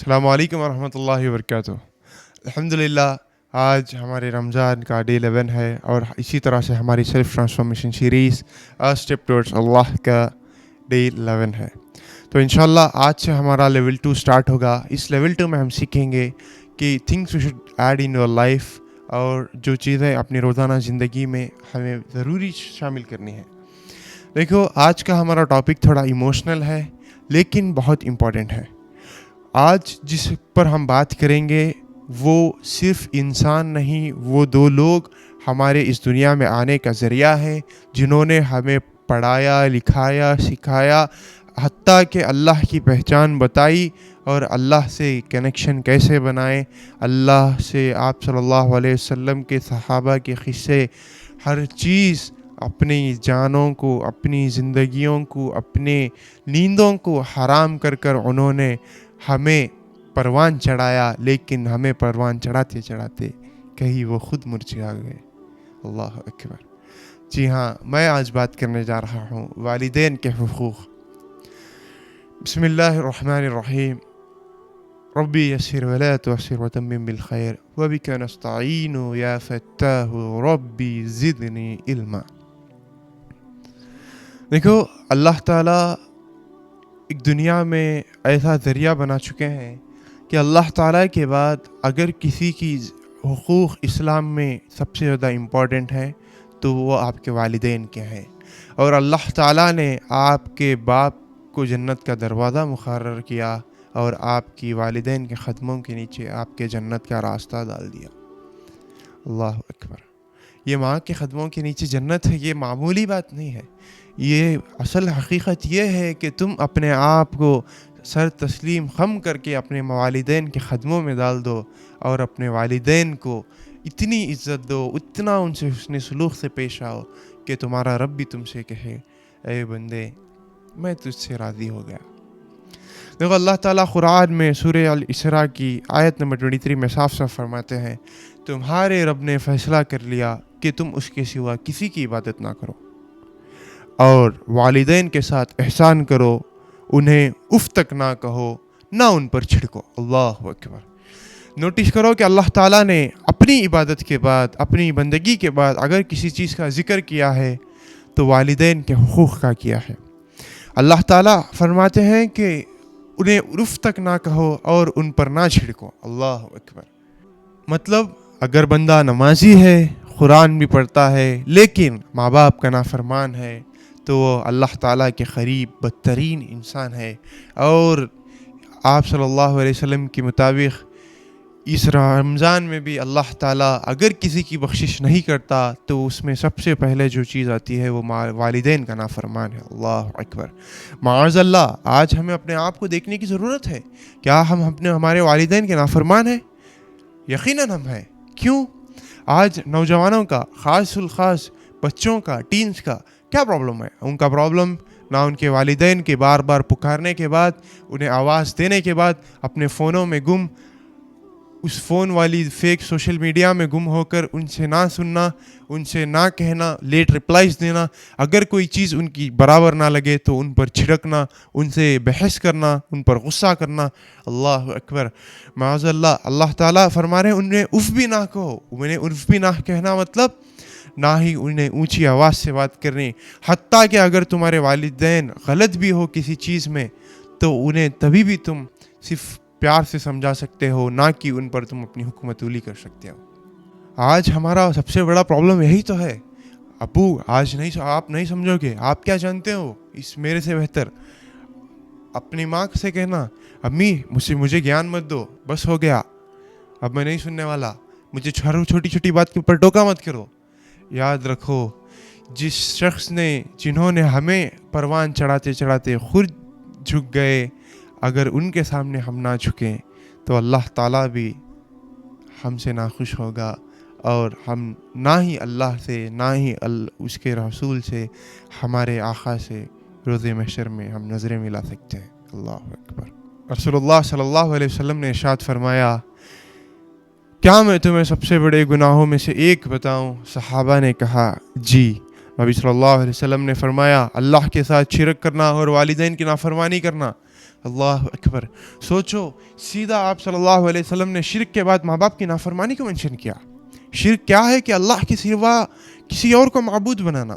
السلام علیکم ورحمۃ اللہ وبرکاتہ۔ الحمدللہ آج ہمارے رمضان کا ڈے 11 ہے اور اسی طرح سے ہماری self transformation series step towards Allah کا ڈے 11 ہے۔ تو انشاءاللہ آج سے ہمارا لیول 2 سٹارٹ ہوگا۔ اس لیول 2 میں ہم سیکھیں گے کہ things we should add in your life, اور جو چیزیں اپنی روزانہ زندگی میں ہمیں ضروری شامل کرنی ہے۔ دیکھو، آج کا ہمارا ٹاپک تھوڑا ایموشنل ہے لیکن بہت امپورٹنٹ ہے۔ آج جس پر ہم بات کریں گے وہ صرف انسان نہیں، وہ دو لوگ ہمارے اس دنیا میں آنے کا ذریعہ ہیں جنہوں نے ہمیں پڑھایا، لکھایا، سکھایا، حتیٰ کہ اللہ کی پہچان بتائی اور اللہ سے کنیکشن کیسے بنائیں، اللہ سے آپ صلی اللہ علیہ وسلم کے صحابہ کے قصے، ہر چیز اپنی جانوں کو، اپنی زندگیوں کو، اپنے نیندوں کو حرام کر کر انہوں نے ہمیں پروان چڑھایا، لیکن ہمیں پروان چڑھاتے چڑھاتے کہیں وہ خود مرجھا گئے۔ اللہ اکبر۔ جی ہاں، میں آج بات کرنے جا رہا ہوں والدین کے حقوق۔ بسم اللہ الرحمن الرحیم۔ ربی یسر ولا تعسر وتمم بالخیر وبک نستعین یا فتاح ربی زدنی علما۔ دیکھو، اللہ تعالیٰ ایک دنیا میں ایسا ذریعہ بنا چکے ہیں کہ اللہ تعالیٰ کے بعد اگر کسی کی حقوق اسلام میں سب سے زیادہ امپورٹنٹ ہے تو وہ آپ کے والدین کے ہیں، اور اللہ تعالیٰ نے آپ کے باپ کو جنت کا دروازہ مقرر کیا اور آپ کی والدین کے قدموں کے نیچے آپ کے جنت کا راستہ ڈال دیا۔ اللہ اکبر۔ یہ ماں کے قدموں کے نیچے جنت ہے، یہ معمولی بات نہیں ہے۔ یہ اصل حقیقت یہ ہے کہ تم اپنے آپ کو سر تسلیم خم کر کے اپنے والدین کے قدموں میں ڈال دو اور اپنے والدین کو اتنی عزت دو، اتنا ان سے حسن سلوک سے پیش آؤ کہ تمہارا رب بھی تم سے کہے اے بندے میں تجھ سے راضی ہو گیا۔ دیکھو، اللہ تعالیٰ قرآن میں سورہ الاسراء کی آیت نمبر 23 میں صاف صاف فرماتے ہیں، تمہارے رب نے فیصلہ کر لیا کہ تم اس کے سوا کسی کی عبادت نہ کرو، اور والدین کے ساتھ احسان کرو، انہیں اف تک نہ کہو، نہ ان پر چھڑکو۔ اللہ اکبر۔ نوٹس کرو کہ اللہ تعالیٰ نے اپنی عبادت کے بعد، اپنی بندگی کے بعد اگر کسی چیز کا ذکر کیا ہے تو والدین کے حقوق کا کیا ہے۔ اللہ تعالیٰ فرماتے ہیں کہ انہیں اف تک نہ کہو اور ان پر نہ چھڑکو۔ اللہ اکبر۔ مطلب اگر بندہ نمازی ہے، قرآن بھی پڑھتا ہے، لیکن ماں باپ کا نافرمان ہے تو وہ اللہ تعالیٰ کے قریب بدترین انسان ہے۔ اور آپ صلی اللہ علیہ وسلم کے مطابق اس رمضان میں بھی اللہ تعالیٰ اگر کسی کی بخشش نہیں کرتا تو اس میں سب سے پہلے جو چیز آتی ہے وہ والدین کا نافرمان ہے۔ اللہ اکبر۔ معاذ اللہ، آج ہمیں اپنے آپ کو دیکھنے کی ضرورت ہے، کیا ہم ہمارے والدین کے نافرمان ہیں؟ یقیناً ہم ہیں۔ کیوں؟ آج نوجوانوں کا، خاص الخاص بچوں کا، ٹینز کا کیا پرابلم ہے؟ ان کا پرابلم نہ ان کے والدین کے بار بار پکارنے کے بعد، انہیں آواز دینے کے بعد اپنے فونوں میں گم، اس فون والی فیک سوشل میڈیا میں گم ہو کر ان سے نہ سننا، ان سے نہ کہنا، لیٹ ریپلائز دینا، اگر کوئی چیز ان کی برابر نہ لگے تو ان پر چھڑکنا، ان سے بحث کرنا، ان پر غصہ کرنا۔ اللہ اکبر۔ معاذ اللہ، اللہ تعالیٰ فرما رہے ہیں انہیں اف بھی نہ کہو۔ انہیں اف بھی نہ کہنا مطلب نہ ہی انہیں اونچی آواز سے بات کرنی، حتیٰ کہ اگر تمہارے والدین غلط بھی ہو کسی چیز میں تو انہیں تبھی بھی تم صرف پیار سے سمجھا سکتے ہو، نہ کہ ان پر تم اپنی حکومت اولی کر سکتے ہو۔ آج ہمارا سب سے بڑا پرابلم یہی تو ہے۔ ابو آج نہیں، آپ نہیں سمجھو گے، آپ کیا جانتے ہو اس میرے سے بہتر۔ اپنی ماں سے کہنا، امی مجھے گیان مت دو، بس ہو گیا، اب میں نہیں سننے والا، مجھے چھوٹی چھوٹی بات کے اوپر ٹوکا مت کرو۔ یاد رکھو، جس شخص نے، جنہوں نے ہمیں پروان چڑھاتے چڑھاتے خود جھک گئے، اگر ان کے سامنے ہم نہ جھکیں تو اللہ تعالیٰ بھی ہم سے ناخوش ہوگا، اور ہم نہ ہی اللہ سے، نہ ہی اس کے رسول سے، ہمارے آقا سے روز محشر میں ہم نظریں ملا سکتے ہیں۔ اللہ اکبر۔ رسول اللہ صلی اللہ علیہ وسلم نے ارشاد فرمایا، کیا میں تمہیں سب سے بڑے گناہوں میں سے ایک بتاؤں؟ صحابہ نے کہا جی۔ نبی صلی اللہ علیہ وسلم نے فرمایا، اللہ کے ساتھ شرک کرنا اور والدین کی نافرمانی کرنا۔ اللہ اکبر. سوچو, سیدھا آپ صلی اللہ علیہ وسلم نے شرک کے بعد ماں باپ کی نافرمانی کو منشن کیا. شرک کیا ہے؟ کہ اللہ کے سوا کسی اور کو معبود بنانا.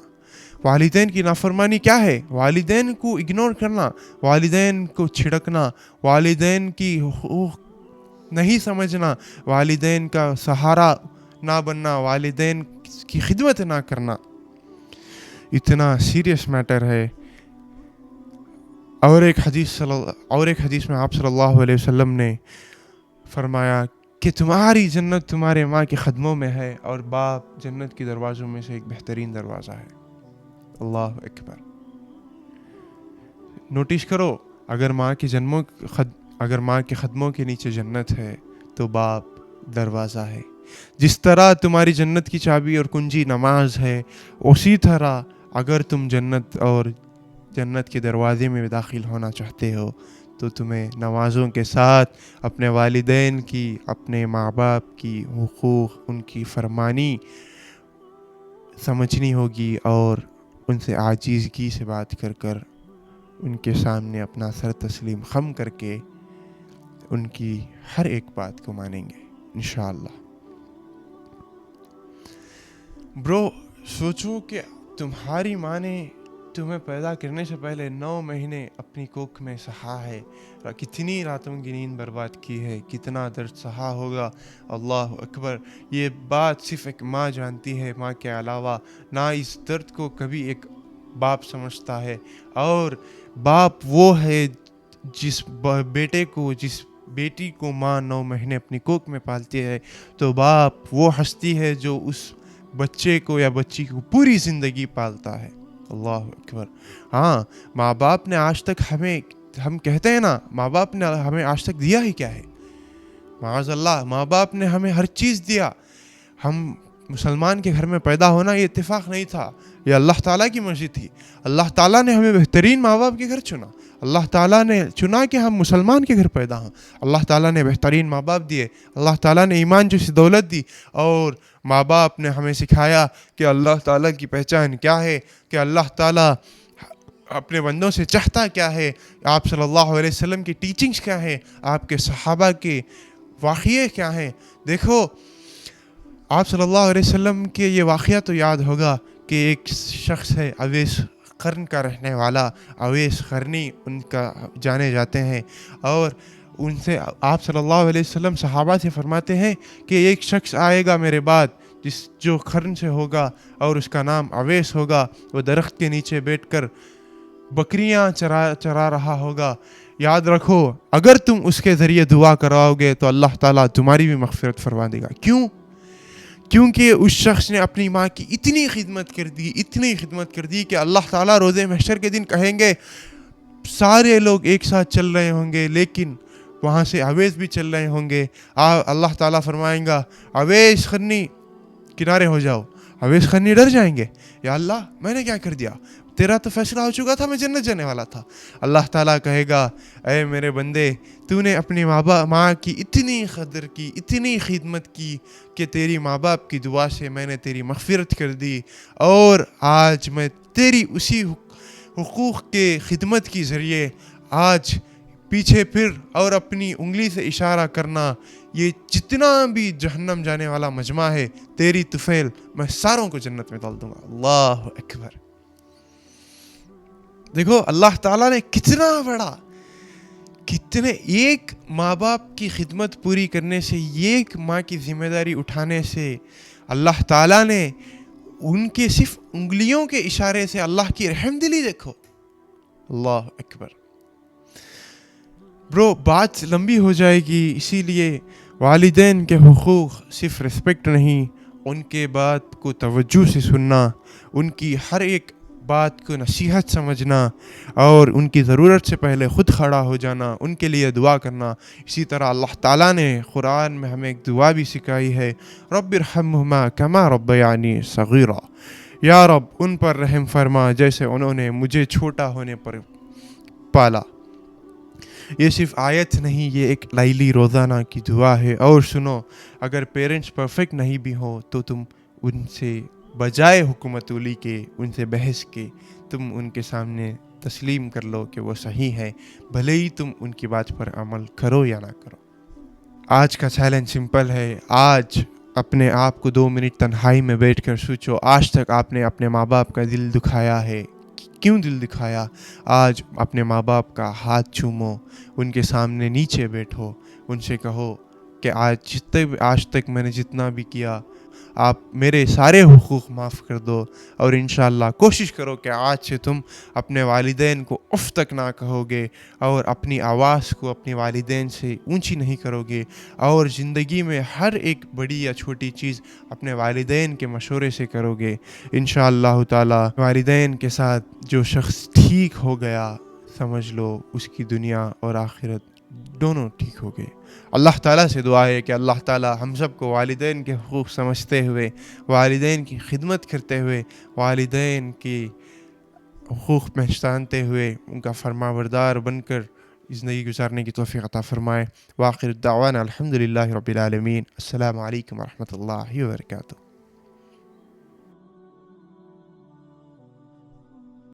والدین کی نافرمانی کیا ہے؟ والدین کو اگنور کرنا, والدین کو چھڑکنا, والدین کی حقوق نہیں سمجھنا, والدین کا سہارا نہ بننا, والدین کی خدمت نہ کرنا. اتنا سیریس میٹر ہے. اور ایک حدیث میں آپ صلی اللہ علیہ وسلم نے فرمایا کہ تمہاری جنت تمہارے ماں کے قدموں میں ہے, اور باپ جنت کے دروازوں میں سے ایک بہترین دروازہ ہے. اللہ اکبر. نوٹس کرو, اگر ماں کے قدموں کے نیچے جنت ہے تو باپ دروازہ ہے. جس طرح تمہاری جنت کی چابی اور کنجی نماز ہے, اسی طرح اگر تم جنت کے دروازے میں داخل ہونا چاہتے ہو تو تمہیں نمازوں کے ساتھ اپنے والدین کی, اپنے ماں باپ کی حقوق, ان کی فرمانی سمجھنی ہوگی, اور ان سے عاجزگی سے بات کر ان کے سامنے اپنا سر تسلیم خم کر کے ان کی ہر ایک بات کو مانیں گے انشاءاللہ. برو, سوچو کہ تمہاری ماں نے تمہیں پیدا کرنے سے پہلے 9 مہینے اپنی کوکھ میں سہا ہے, کتنی راتوں کی نیند برباد کی ہے, کتنا درد سہا ہوگا. اللہ اکبر. یہ بات صرف ایک ماں جانتی ہے, ماں کے علاوہ نہ اس درد کو کبھی ایک باپ سمجھتا ہے. اور باپ وہ ہے جس بیٹی کو ماں 9 مہینے اپنی کوکھ میں پالتی ہے, تو باپ وہ ہستی ہے جو اس بچے کو یا بچی کو پوری زندگی پالتا ہے. اللہ اکبر. ہاں, ماں باپ نے آج تک ہم کہتے ہیں نا, ماں باپ نے ہمیں آج تک دیا ہی کیا ہے؟ معاذ اللہ, ماں باپ نے ہمیں ہر چیز دیا. ہم مسلمان کے گھر میں پیدا ہونا یہ اتفاق نہیں تھا, یہ اللہ تعالیٰ کی مرضی تھی. اللہ تعالیٰ نے ہمیں بہترین ماں باپ کے گھر چنا. اللہ تعالیٰ نے چنا کہ ہم مسلمان کے گھر پیدا ہوں. اللہ تعالیٰ نے بہترین ماں باپ دیے. اللہ تعالیٰ نے ایمان جیسی دولت دی, اور ماں باپ نے ہمیں سکھایا کہ اللہ تعالیٰ کی پہچان کیا ہے, کہ اللہ تعالیٰ اپنے بندوں سے چاہتا کیا ہے, آپ صلی اللہ علیہ وسلم کی ٹیچنگز کیا ہیں, آپ کے صحابہ کے واقعے کیا ہیں. دیکھو, آپ صلی اللہ علیہ وسلم کے یہ واقعہ تو یاد ہوگا کہ ایک شخص ہے, اویس قرن کا رہنے والا, اویس قرنی ان کا جانے جاتے ہیں, اور ان سے آپ صلی اللہ علیہ وسلم صحابہ سے فرماتے ہیں کہ ایک شخص آئے گا میرے بعد جو قرن سے ہوگا, اور اس کا نام اویس ہوگا. وہ درخت کے نیچے بیٹھ کر بکریاں چرا رہا ہوگا. یاد رکھو, اگر تم اس کے ذریعے دعا کراؤ گے تو اللہ تعالیٰ تمہاری بھی مغفرت فرما دے گا. کیونکہ اس شخص نے اپنی ماں کی اتنی خدمت کر دی کہ اللہ تعالیٰ روز محشر کے دن کہیں گے سارے لوگ ایک ساتھ چل رہے ہوں گے, لیکن وہاں سے اویس بھی چل رہے ہوں گے. اللہ تعالیٰ فرمائیں گا اویس قرنی کنارے ہو جاؤ. اویس قرنی ڈر جائیں گے, یا اللہ میں نے کیا کر دیا, تیرا تو فیصلہ ہو چکا تھا, میں جنت جانے والا تھا. اللہ تعالیٰ کہے گا اے میرے بندے, تو نے اپنی ماں کی اتنی قدر کی, اتنی خدمت کی کہ تیری ماں باپ کی دعا سے میں نے تیری مغفرت کر دی, اور آج میں تیری اسی حقوق کے خدمت کی ذریعے آج پیچھے پھر اور اپنی انگلی سے اشارہ کرنا, یہ جتنا بھی جہنم جانے والا مجمع ہے, تیری طفیل میں ساروں کو جنت میں ڈال دوں گا. اللہ اکبر. دیکھو اللہ تعالیٰ نے کتنے ایک ماں باپ کی خدمت پوری کرنے سے, ایک ماں کی ذمہ داری اٹھانے سے اللہ تعالیٰ نے ان کے صرف انگلیوں کے اشارے سے اللہ کی رحم دلی دیکھو. اللہ اکبر. برو, بات لمبی ہو جائے گی, اسی لیے والدین کے حقوق صرف ریسپیکٹ نہیں, ان کے بات کو توجہ سے سننا, ان کی ہر ایک بات کو نصیحت سمجھنا, اور ان کی ضرورت سے پہلے خود کھڑا ہو جانا, ان کے لیے دعا کرنا. اسی طرح اللہ تعالیٰ نے قرآن میں ہمیں ایک دعا بھی سکھائی ہے, رب ارحمہما کما ربیانی صغیرا, یا رب ان پر رحم فرما جیسے انہوں نے مجھے چھوٹا ہونے پر پالا. یہ صرف آیت نہیں, یہ ایک لیلی روزانہ کی دعا ہے. اور سنو, اگر پیرنٹس پرفیکٹ نہیں بھی ہو تو تم ان سے بجائے حکومت ولی کے, ان سے بحث کے, تم ان کے سامنے تسلیم کر لو کہ وہ صحیح ہے، بھلے ہی تم ان کی بات پر عمل کرو یا نہ کرو۔ آج کا چیلنج سمپل ہے، آج اپنے آپ کو 2 منٹ تنہائی میں بیٹھ کر سوچو، آج تک آپ نے اپنے ماں باپ کا دل دکھایا ہے، کیوں دل دکھایا؟ آج اپنے ماں باپ کا ہاتھ چومو، ان کے سامنے نیچے بیٹھو، ان سے کہو کہ آج تک میں نے جتنا بھی کیا، آپ میرے سارے حقوق معاف کر دو، اور انشاءاللہ کوشش کرو کہ آج سے تم اپنے والدین کو اف تک نہ کہو گے، اور اپنی آواز کو اپنے والدین سے اونچی نہیں کرو گے، اور زندگی میں ہر ایک بڑی یا چھوٹی چیز اپنے والدین کے مشورے سے کرو گے۔ انشاءاللہ تعالی والدین کے ساتھ جو شخص ٹھیک ہو گیا، سمجھ لو اس کی دنیا اور آخرت دونوں ٹھیک ہو گئے۔ اللہ تعالیٰ سے دعا ہے کہ اللہ تعالیٰ ہم سب کو والدین کے حقوق سمجھتے ہوئے، والدین کی خدمت کرتے ہوئے، والدین کی حقوق پہچانتے ہوئے ان کا فرما بردار بن کر زندگی گزارنے کی توفیق عطا فرمائے۔ وآخر الدعوانا الحمدللہ رب العالمین۔ السلام علیکم ورحمۃ اللہ وبرکاتہ۔